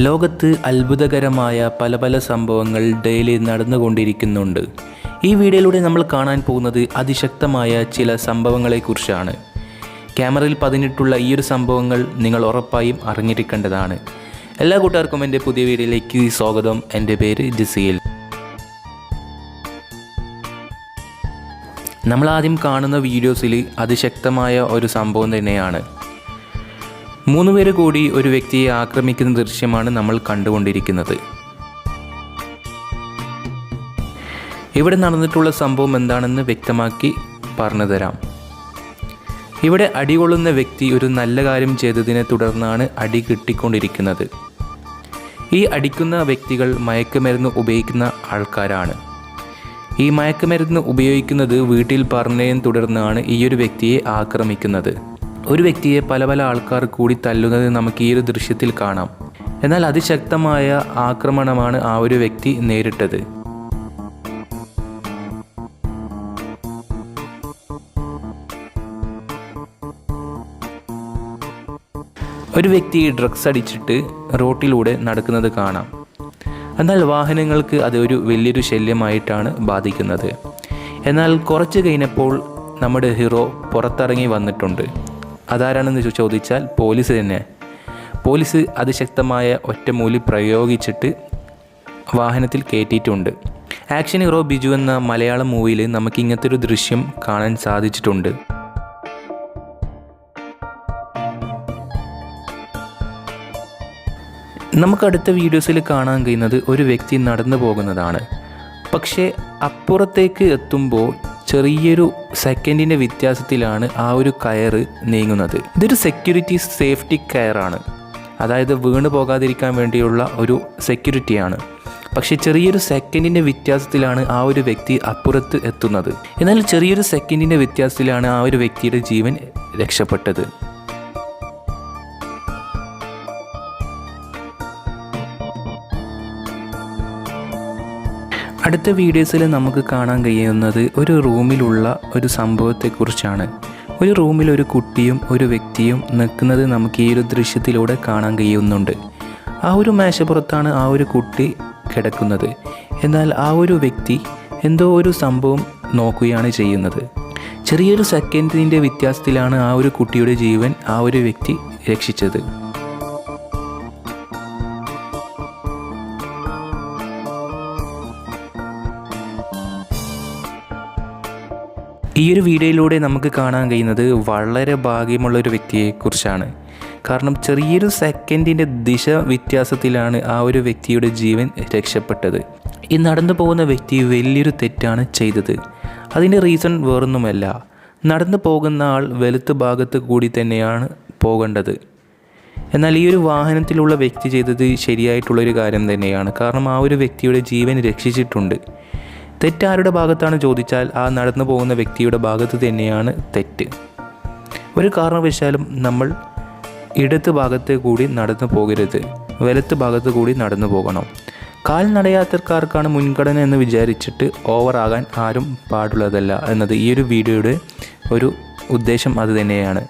ലോകത്ത് അത്ഭുതകരമായ പല സംഭവങ്ങൾ ഡെയിലി നടന്നുകൊണ്ടിരിക്കുന്നുണ്ട്. ഈ വീഡിയോയിലൂടെ നമ്മൾ കാണാൻ പോകുന്നത് അതിശക്തമായ ചില സംഭവങ്ങളെക്കുറിച്ചാണ്. ക്യാമറയിൽ പതിഞ്ഞിട്ടുള്ള ഈ ഒരു സംഭവങ്ങൾ നിങ്ങൾ ഉറപ്പായും അറിഞ്ഞിരിക്കേണ്ടതാണ്. എല്ലാ കൂട്ടുകാർക്കും എൻ്റെ പുതിയ വീഡിയോയിലേക്ക് സ്വാഗതം. എൻ്റെ പേര് ജസീൽ. നമ്മളാദ്യം കാണുന്ന വീഡിയോസിൽ അതിശക്തമായ ഒരു സംഭവം തന്നെയാണ്. 3 പേര് കൂടി ഒരു വ്യക്തിയെ ആക്രമിക്കുന്ന ദൃശ്യമാണ് നമ്മൾ കണ്ടുകൊണ്ടിരിക്കുന്നത്. ഇവിടെ നടന്നിട്ടുള്ള സംഭവം എന്താണെന്ന് വ്യക്തമാക്കി പറഞ്ഞു തരാം. ഇവിടെ അടികൊള്ളുന്ന വ്യക്തി ഒരു നല്ല കാര്യം ചെയ്തതിനെ തുടർന്നാണ് അടി കിട്ടിക്കൊണ്ടിരിക്കുന്നത്. ഈ അടിക്കുന്ന വ്യക്തികൾ മയക്കുമരുന്ന് ഉപയോഗിക്കുന്ന ആൾക്കാരാണ്. ഈ മയക്കുമരുന്ന് ഉപയോഗിക്കുന്നത് വീട്ടിൽ പറഞ്ഞതിനെ തുടർന്നാണ് ഈ ഒരു വ്യക്തിയെ ആക്രമിക്കുന്നത്. ഒരു വ്യക്തിയെ പല ആൾക്കാർ കൂടി തല്ലുന്നത് നമുക്ക് ഈ ഒരു ദൃശ്യത്തിൽ കാണാം. എന്നാൽ അതിശക്തമായ ആക്രമണമാണ് ആ ഒരു വ്യക്തി നേരിട്ടത്. ഒരു വ്യക്തി ഡ്രഗ്സ് അടിച്ചിട്ട് റോട്ടിലൂടെ നടക്കുന്നത് കാണാം. എന്നാൽ വാഹനങ്ങൾക്ക് അത് ഒരു വലിയൊരു ശല്യമായിട്ടാണ് ബാധിക്കുന്നത്. എന്നാൽ കുറച്ച് കഴിഞ്ഞപ്പോൾ നമ്മുടെ ഹീറോ പുറത്തിറങ്ങി വന്നിട്ടുണ്ട്. അതാരാണെന്ന് ചോദിച്ചാൽ പോലീസ് തന്നെ. പോലീസ് അതിശക്തമായ ഒറ്റമൂലി പ്രയോഗിച്ചിട്ട് വാഹനത്തിൽ കയറ്റിയിട്ടുണ്ട്. ആക്ഷൻ ഹീറോ ബിജു എന്ന മലയാളം മൂവിയിൽ നമുക്ക് ഇങ്ങനത്തെ ഒരു ദൃശ്യം കാണാൻ സാധിച്ചിട്ടുണ്ട്. നമുക്ക് അടുത്ത വീഡിയോസിൽ കാണാൻ കഴിയുന്നത് ഒരു വ്യക്തി നടന്നു പോകുന്നതാണ്. പക്ഷേ അപ്പുറത്തേക്ക് എത്തുമ്പോൾ ചെറിയൊരു സെക്കൻഡിൻ്റെ വ്യത്യാസത്തിലാണ് ആ ഒരു കയറ് നീങ്ങുന്നത്. ഇതൊരു സെക്യൂരിറ്റി സേഫ്റ്റി കയറാണ്. അതായത് വീണ് പോകാതിരിക്കാൻ വേണ്ടിയുള്ള ഒരു സെക്യൂരിറ്റിയാണ്. പക്ഷേ ചെറിയൊരു സെക്കൻഡിൻ്റെ വ്യത്യാസത്തിലാണ് ആ ഒരു വ്യക്തി അപ്പുറത്ത് എത്തുന്നത്. എന്നാൽ ചെറിയൊരു സെക്കൻഡിൻ്റെ വ്യത്യാസത്തിലാണ് ആ ഒരു വ്യക്തിയുടെ ജീവൻ രക്ഷപ്പെട്ടത്. അടുത്ത വീഡിയോസിൽ നമുക്ക് കാണാൻ കഴിയുന്നത് ഒരു റൂമിലുള്ള ഒരു സംഭവത്തെക്കുറിച്ചാണ്. ഒരു റൂമിൽ ഒരു കുട്ടിയും ഒരു വ്യക്തിയും നിൽക്കുന്നത് നമുക്ക് ഈ ഒരു ദൃശ്യത്തിലൂടെ കാണാൻ കഴിയുന്നുണ്ട്. ആ ഒരു മേശപ്പുറത്താണ് ആ ഒരു കുട്ടി കിടക്കുന്നത്. എന്നാൽ ആ ഒരു വ്യക്തി എന്തോ ഒരു സംഭവം നോക്കുകയാണ് ചെയ്യുന്നത്. ചെറിയൊരു സെക്കൻഡിൻ്റെ വ്യത്യാസത്തിലാണ് ആ ഒരു കുട്ടിയുടെ ജീവൻ ആ ഒരു വ്യക്തി രക്ഷിച്ചത്. ഈ ഒരു വീഡിയോയിലൂടെ നമുക്ക് കാണാൻ കഴിയുന്നത് വളരെ ഭാഗ്യമുള്ളൊരു വ്യക്തിയെക്കുറിച്ചാണ്. കാരണം ചെറിയൊരു സെക്കൻഡിൻ്റെ ദിശ വ്യത്യാസത്തിലാണ് ആ ഒരു വ്യക്തിയുടെ ജീവൻ രക്ഷപ്പെട്ടത്. ഈ നടന്നു പോകുന്ന വ്യക്തി വലിയൊരു തെറ്റാണ് ചെയ്തത്. അതിൻ്റെ റീസൺ വേറൊന്നുമല്ല. നടന്നു പോകുന്ന ആൾ വലത്ത് ഭാഗത്ത് കൂടി തന്നെയാണ് പോകേണ്ടത്. എന്നാൽ ഈ ഒരു വാഹനത്തിലുള്ള വ്യക്തി ചെയ്തത് ശരിയായിട്ടുള്ളൊരു കാര്യം തന്നെയാണ്. കാരണം ആ ഒരു വ്യക്തിയുടെ ജീവൻ രക്ഷിച്ചിട്ടുണ്ട്. തെറ്റാരുടെ ഭാഗത്താണ് ചോദിച്ചാൽ ആ നടന്നു പോകുന്ന വ്യക്തിയുടെ ഭാഗത്ത് തന്നെയാണ് തെറ്റ്. ഒരു കാരണവശാലും നമ്മൾ ഇടത്ത് ഭാഗത്തെ കൂടി നടന്നു പോകരുത്, വലത്ത് ഭാഗത്ത് കൂടി നടന്നു പോകണം. കാൽനടയാത്രക്കാർക്കാണ് മുൻഗണന എന്ന് വിചാരിച്ചിട്ട് ഓവറാകാൻ ആരും പാടുള്ളതല്ല എന്നത് ഈ ഒരു വീഡിയോയുടെ ഒരു ഉദ്ദേശം അത് തന്നെയാണ്.